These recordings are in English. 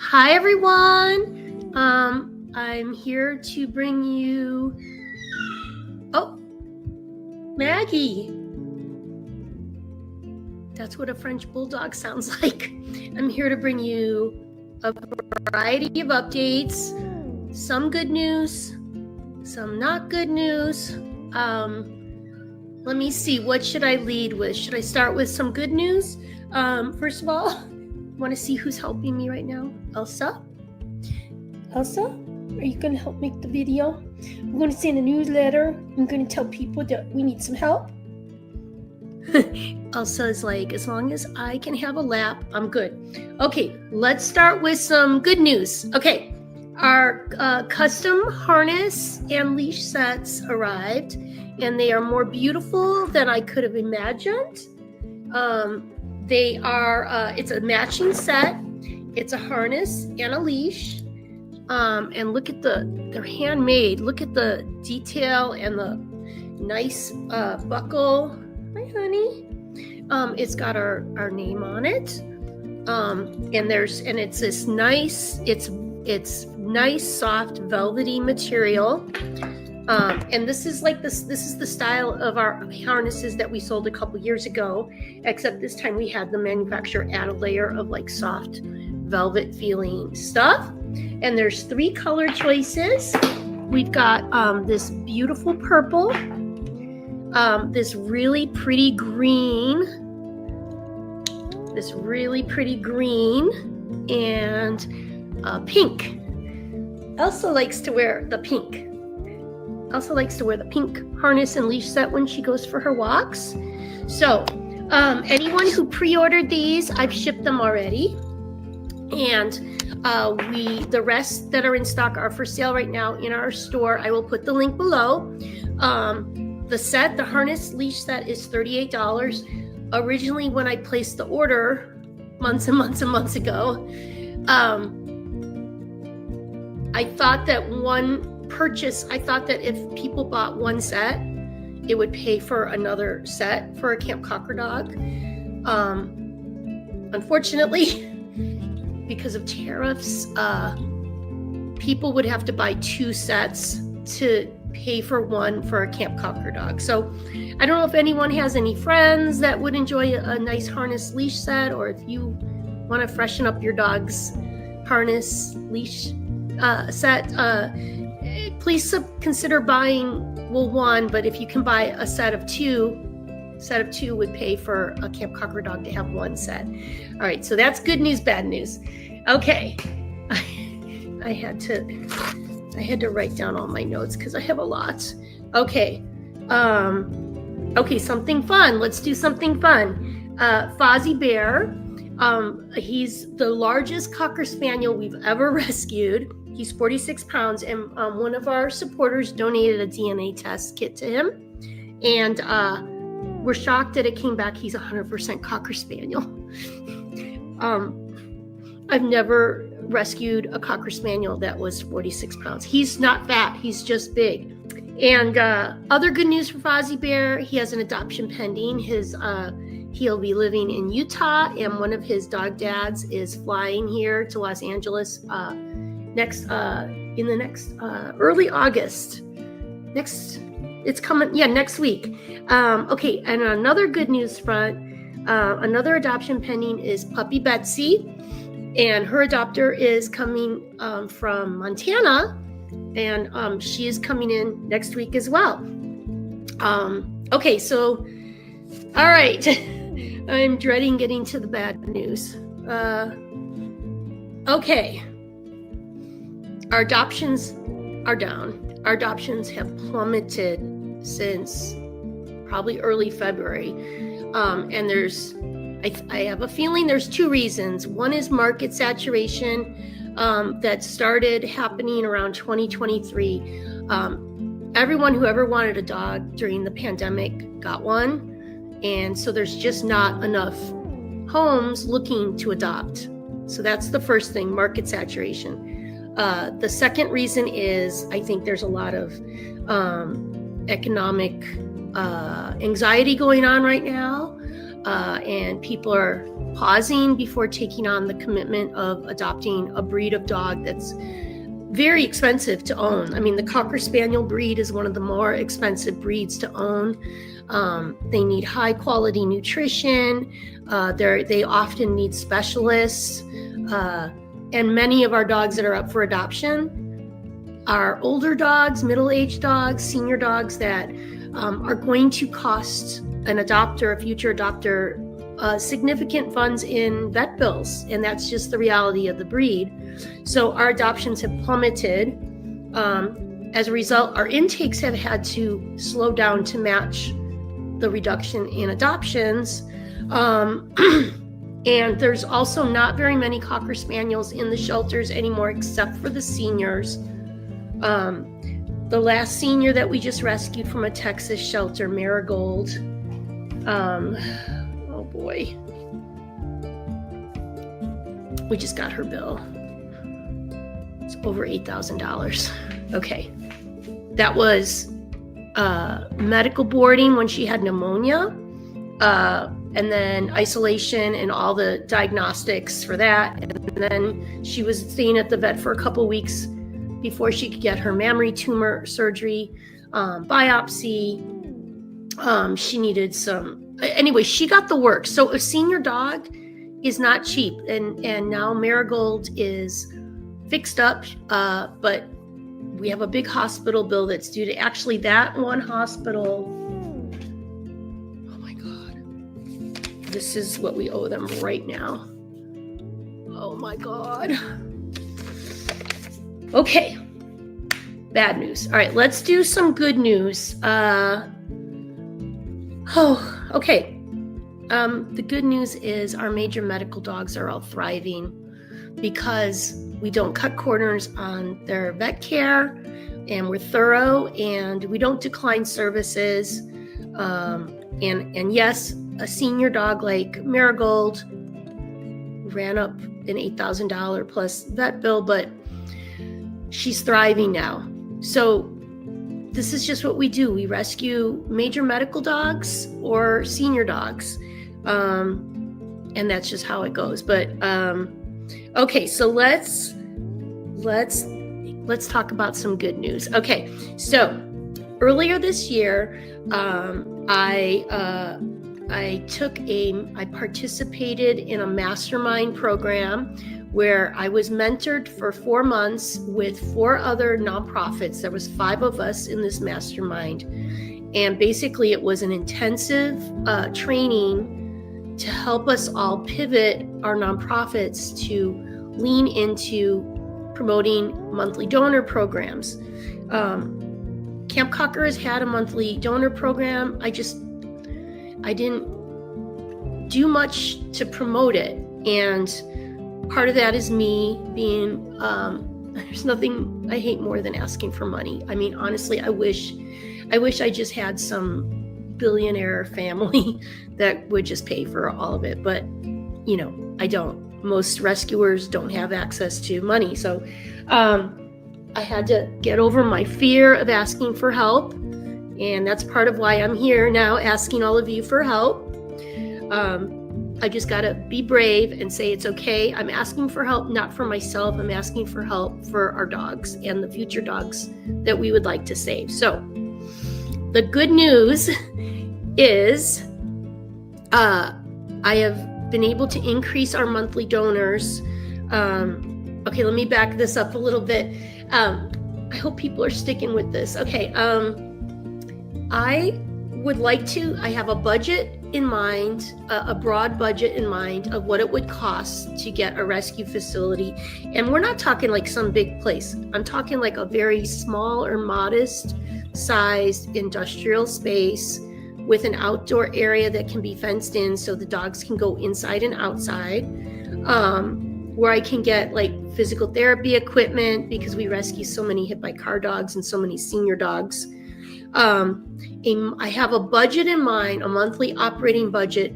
Hi, everyone. I'm here to bring you. Oh, Maggie. That's what a French bulldog sounds like. I'm here to bring you a variety of updates, some good news, some not good news. Let me see, what should I lead with? Should I start with some good news? First of all, want to see who's helping me right now? Elsa, are you going to help make the video? I'm going to send a newsletter. I'm going to tell people that we need some help. Elsa is like, as long as I can have a lap, I'm good. Okay, let's start with some good news. Okay, our custom harness and leash sets arrived, and they are more beautiful than I could have imagined. They are, it's a matching set. It's a harness and a leash. And look at they're handmade. Look at the detail and the nice buckle. Hi, honey. It's got our name on it. And it's this nice, it's nice, soft, velvety material. And this is the style of our harnesses that we sold a couple years ago, except this time we had the manufacturer add a layer of like soft velvet feeling stuff. And there's 3 color choices. We've got this beautiful purple, this really pretty green, and pink. Elsa likes to wear the pink. Elsa likes to wear the pink harness and leash set when she goes for her walks. So anyone who pre-ordered these, I've shipped them already. And the rest that are in stock are for sale right now in our store. I will put the link below. The harness leash set is $38. Originally, when I placed the order months and months and months ago, I thought that if people bought one set, it would pay for another set for a Camp Cocker dog. Unfortunately, because of tariffs, people would have to buy 2 sets to pay for one for a Camp Cocker dog. So I don't know if anyone has any friends that would enjoy a nice harness leash set, or if you want to freshen up your dog's harness leash set, please consider buying one, but if you can buy a set of 2 would pay for a Camp Cocker dog to have 1 set. All right, so that's good news, bad news. Okay, I had to write down all my notes because I have a lot. Okay, something fun. Let's do something fun. Fozzie Bear, he's the largest Cocker Spaniel we've ever rescued. He's 46 pounds, and one of our supporters donated a DNA test kit to him, and we're shocked that it came back. He's 100% Cocker Spaniel. I've never rescued a Cocker Spaniel that was 46 pounds. He's not fat, he's just big. And other good news for Fozzie Bear, he has an adoption pending. He'll be living in Utah, and one of his dog dads is flying here to Los Angeles early August. It's coming, next week. Okay, and another good news front, another adoption pending is Puppy Betsy, and her adopter is coming from Montana, and she is coming in next week as well. Okay, so, all right, I'm dreading getting to the bad news. Okay, our adoptions are down. Our adoptions have plummeted since probably early February. And I have a feeling there's 2 reasons. One is market saturation that started happening around 2023. Everyone who ever wanted a dog during the pandemic got one. And so there's just not enough homes looking to adopt. So that's the first thing, market saturation. The second reason is I think there's a lot of economic anxiety going on right now. and people are pausing before taking on the commitment of adopting a breed of dog that's very expensive to own. I mean, the Cocker Spaniel breed is one of the more expensive breeds to own. They need high quality nutrition. They often need specialists. And many of our dogs that are up for adoption are older dogs, middle-aged dogs, senior dogs that are going to cost an adopter, a future adopter, significant funds in vet bills. And that's just the reality of the breed. So our adoptions have plummeted. As a result, our intakes have had to slow down to match the reduction in adoptions. And there's also not very many Cocker Spaniels in the shelters anymore, except for the seniors. The last senior that we just rescued from a Texas shelter, Marigold. Oh boy. We just got her bill. It's over $8,000. Okay. That was medical boarding when she had pneumonia. And then isolation and all the diagnostics for that. And then she was staying at the vet for a couple weeks before she could get her mammary tumor surgery, biopsy. She needed anyway, she got the work. So a senior dog is not cheap. And now Marigold is fixed up, but we have a big hospital bill that's due to actually that one hospital. This is what we owe them right now. Oh my God. Okay. Bad news. All right, let's do some good news. Okay. The good news is our major medical dogs are all thriving because we don't cut corners on their vet care, and we're thorough, and we don't decline services. And yes, a senior dog like Marigold ran up an $8,000 plus vet bill, but she's thriving now. So this is just what we do. We rescue major medical dogs or senior dogs. And that's just how it goes. But okay, so let's talk about some good news. Okay, so earlier this year, I participated in a mastermind program where I was mentored for 4 months with 4 other nonprofits. There was 5 of us in this mastermind. And basically it was an intensive training to help us all pivot our nonprofits to lean into promoting monthly donor programs. Camp Cocker has had a monthly donor program. I didn't do much to promote it. And part of that is me being, there's nothing I hate more than asking for money. I mean, honestly, I wish I just had some billionaire family that would just pay for all of it. But, I don't. Most rescuers don't have access to money. So I had to get over my fear of asking for help. And that's part of why I'm here now asking all of you for help. I just got to be brave and say it's okay. I'm asking for help, not for myself. I'm asking for help for our dogs and the future dogs that we would like to save. So the good news is I have been able to increase our monthly donors. Okay, let me back this up a little bit. I hope people are sticking with this. Okay, I have a budget in mind, a broad budget in mind of what it would cost to get a rescue facility. And we're not talking like some big place. I'm talking like a very small or modest sized industrial space with an outdoor area that can be fenced in so the dogs can go inside and outside, where I can get like physical therapy equipment because we rescue so many hit by car dogs and so many senior dogs. I have a budget in mind, a monthly operating budget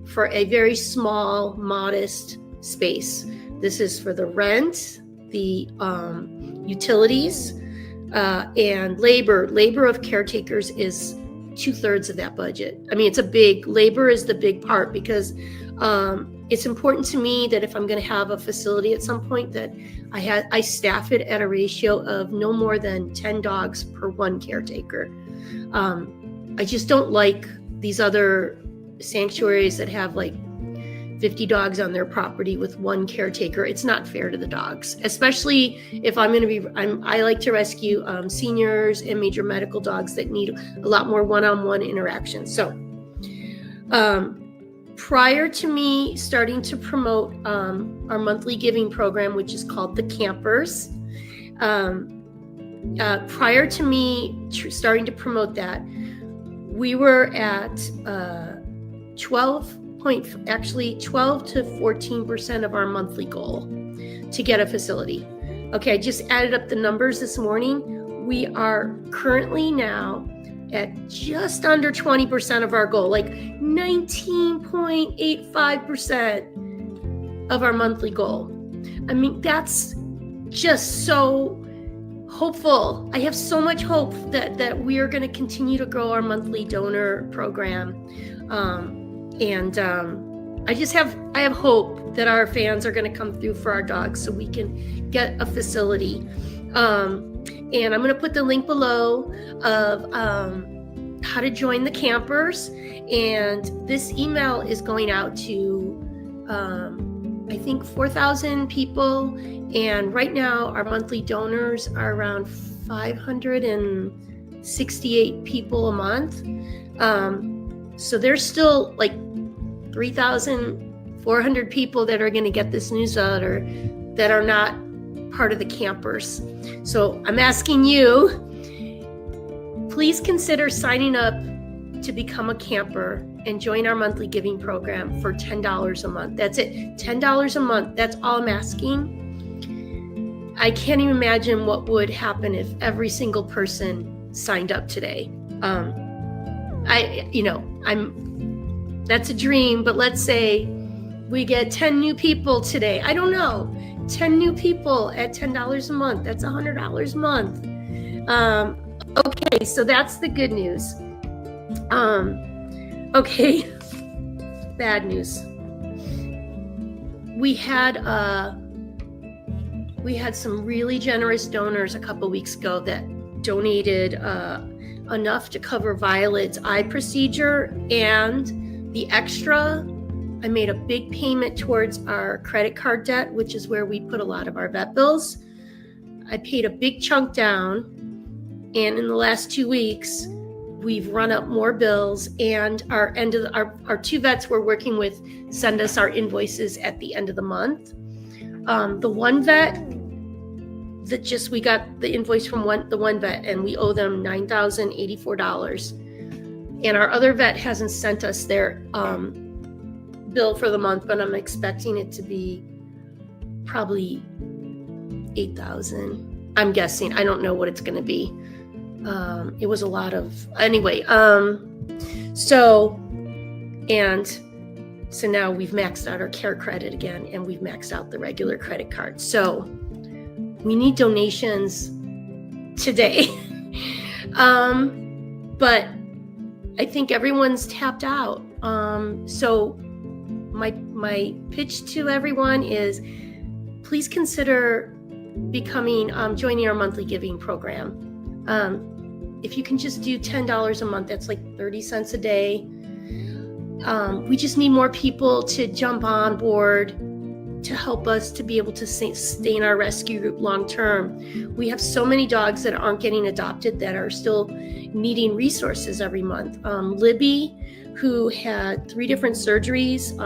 for a very small, modest space. This is for the rent, the utilities, and labor. Labor of caretakers is 2/3 of that budget. I mean, labor is the big part, because it's important to me that if I'm going to have a facility at some point, that I staff it at a ratio of no more than 10 dogs per one caretaker. I just don't like these other sanctuaries that have like 50 dogs on their property with one caretaker. It's not fair to the dogs, especially if I like to rescue seniors and major medical dogs that need a lot more one-on-one interaction. So prior to me starting to promote our monthly giving program, which is called the Campers, prior to me starting to promote that, we were at 12 to 14% of our monthly goal to get a facility. Okay, I just added up the numbers this morning. We are currently now at just under 20% of our goal, like 19.85% of our monthly goal. I mean, that's just so hopeful. I have so much hope that we are going to continue to grow our monthly donor program. I have hope that our fans are going to come through for our dogs so we can get a facility. And I'm going to put the link below of how to join the Campers. And this email is going out to, I think, 4,000 people. And right now, our monthly donors are around 568 people a month. So there's still like 3,400 people that are going to get this newsletter that are not part of the Campers. So I'm asking you, please consider signing up to become a camper and join our monthly giving program for $10 a month. That's it, $10 a month. That's all I'm asking. I can't even imagine what would happen if every single person signed up today. That's a dream, but let's say we get 10 new people today. I don't know, 10 new people at $10 a month. That's $100 a month. Okay, so that's the good news. Okay, bad news. We had some really generous donors a couple weeks ago that donated enough to cover Violet's eye procedure, and the extra, I made a big payment towards our credit card debt, which is where we put a lot of our vet bills. I paid a big chunk down, and in the last 2 weeks, we've run up more bills, and our two vets we're working with send us our invoices at the end of the month. The one vet we got the invoice from the one vet, and we owe them $9,084. And our other vet hasn't sent us their bill for the month, but I'm expecting it to be probably $8,000. I'm guessing. I don't know what it's going to be. It was a lot of, anyway. So now we've maxed out our care credit again, and we've maxed out the regular credit card. So we need donations today. But I think everyone's tapped out. So my pitch to everyone is, please consider joining our monthly giving program. If you can just do $10 a month, that's like 30 cents a day. We just need more people to jump on board to help us to be able to stay in our rescue group long term. We have so many dogs that aren't getting adopted that are still needing resources every month. Libby, who had 3 different surgeries,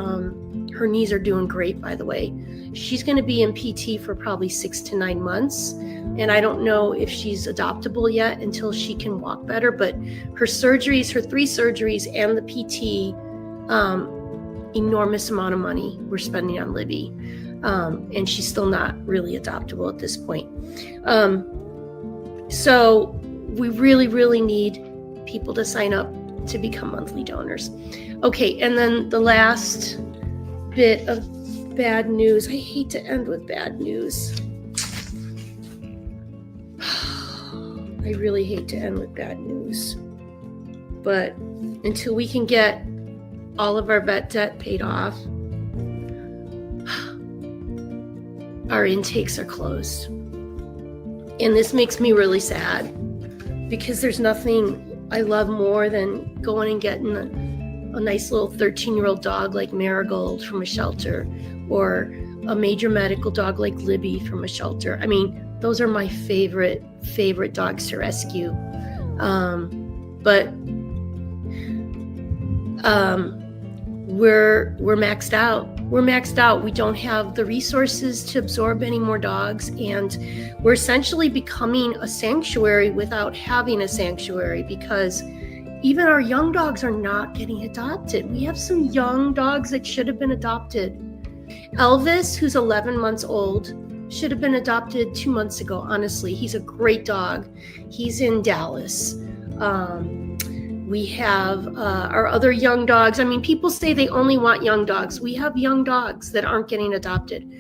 her knees are doing great, by the way. She's going to be in PT for probably 6 to 9 months. And I don't know if she's adoptable yet until she can walk better, but her 3 surgeries and the PT, enormous amount of money we're spending on Libby. And she's still not really adoptable at this point. So we really, really need people to sign up to become monthly donors. Okay, and then the last bit of bad news. I hate to end with bad news. I really hate to end with bad news. But until we can get all of our vet debt paid off, our intakes are closed. And this makes me really sad, because there's nothing I love more than going and getting a nice little 13-year-old dog like Marigold from a shelter, or a major medical dog like Libby from a shelter. I mean, those are my favorite dogs to rescue. But we're maxed out. We're maxed out. We don't have the resources to absorb any more dogs, and we're essentially becoming a sanctuary without having a sanctuary, because even our young dogs are not getting adopted. We have some young dogs that should have been adopted. Elvis, who's 11 months old, should have been adopted 2 months ago. Honestly, he's a great dog. He's in Dallas. We have our other young dogs. I mean, people say they only want young dogs. We have young dogs that aren't getting adopted.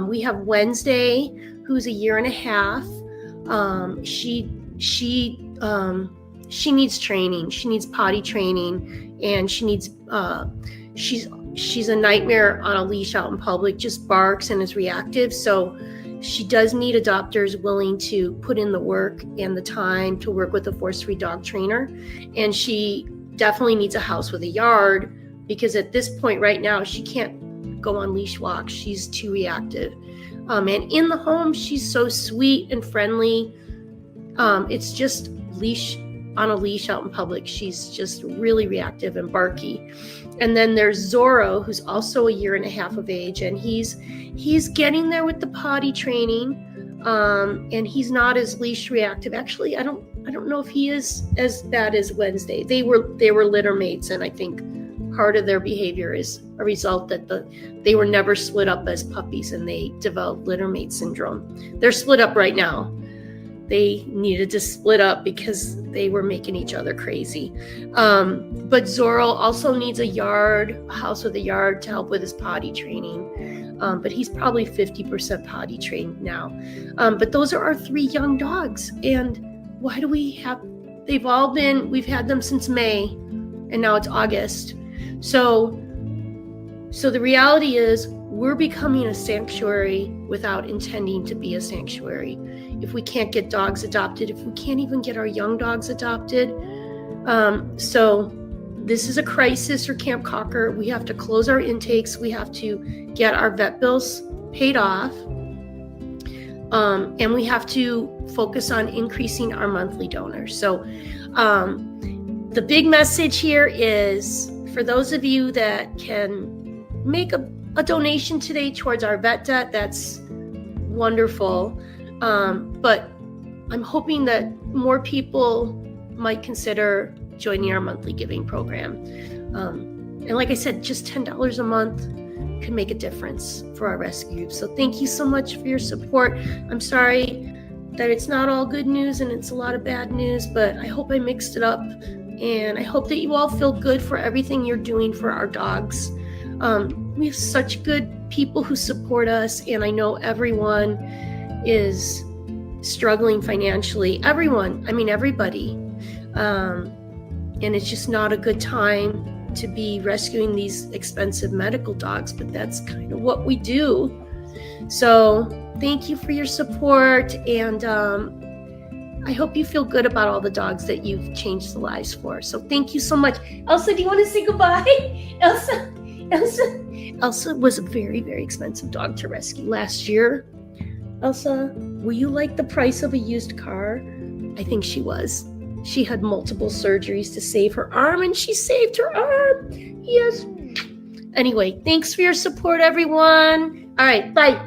We have Wednesday, who's 1.5 years. She needs training. She needs potty training, and she needs. She's a nightmare on a leash out in public. Just barks and is reactive. So she does need adopters willing to put in the work and the time to work with a force-free dog trainer. And she definitely needs a house with a yard, because at this point right now, she can't go on leash walks. She's too reactive. And in the home, she's so sweet and friendly. It's just leash on a leash out in public. She's just really reactive and barky. And then there's Zorro, who's also 1.5 years of age, and he's getting there with the potty training, and he's not as leash reactive. Actually, I don't know if he is as bad as Wednesday. They were litter mates, and I think part of their behavior is a result that they were never split up as puppies, and they developed litter mate syndrome. They're split up right now. They needed to split up because they were making each other crazy. But Zorro also needs a house with a yard to help with his potty training. But he's probably 50% potty trained now. But those are our 3 young dogs. And why do we've had them since May, and now it's August. So the reality is, we're becoming a sanctuary without intending to be a sanctuary. If we can't get dogs adopted, if we can't even get our young dogs adopted. So this is a crisis for Camp Cocker. We have to close our intakes. We have to get our vet bills paid off. And we have to focus on increasing our monthly donors. So the big message here is, for those of you that can make a donation today towards our vet debt, that's wonderful. But I'm hoping that more people might consider joining our monthly giving program. And like I said, just $10 a month can make a difference for our rescue group. So thank you so much for your support. I'm sorry that it's not all good news and it's a lot of bad news, but I hope I mixed it up. And I hope that you all feel good for everything you're doing for our dogs. We have such good people who support us, and I know everyone is struggling financially. Everybody. And it's just not a good time to be rescuing these expensive medical dogs, but that's kind of what we do. So thank you for your support, and I hope you feel good about all the dogs that you've changed the lives for. So thank you so much. Elsa, do you want to say goodbye? Elsa was a very, very expensive dog to rescue last year. Elsa, were you like the price of a used car? I think she was. She had multiple surgeries to save her arm, and she saved her arm. Yes. Anyway, thanks for your support, everyone. All right, bye.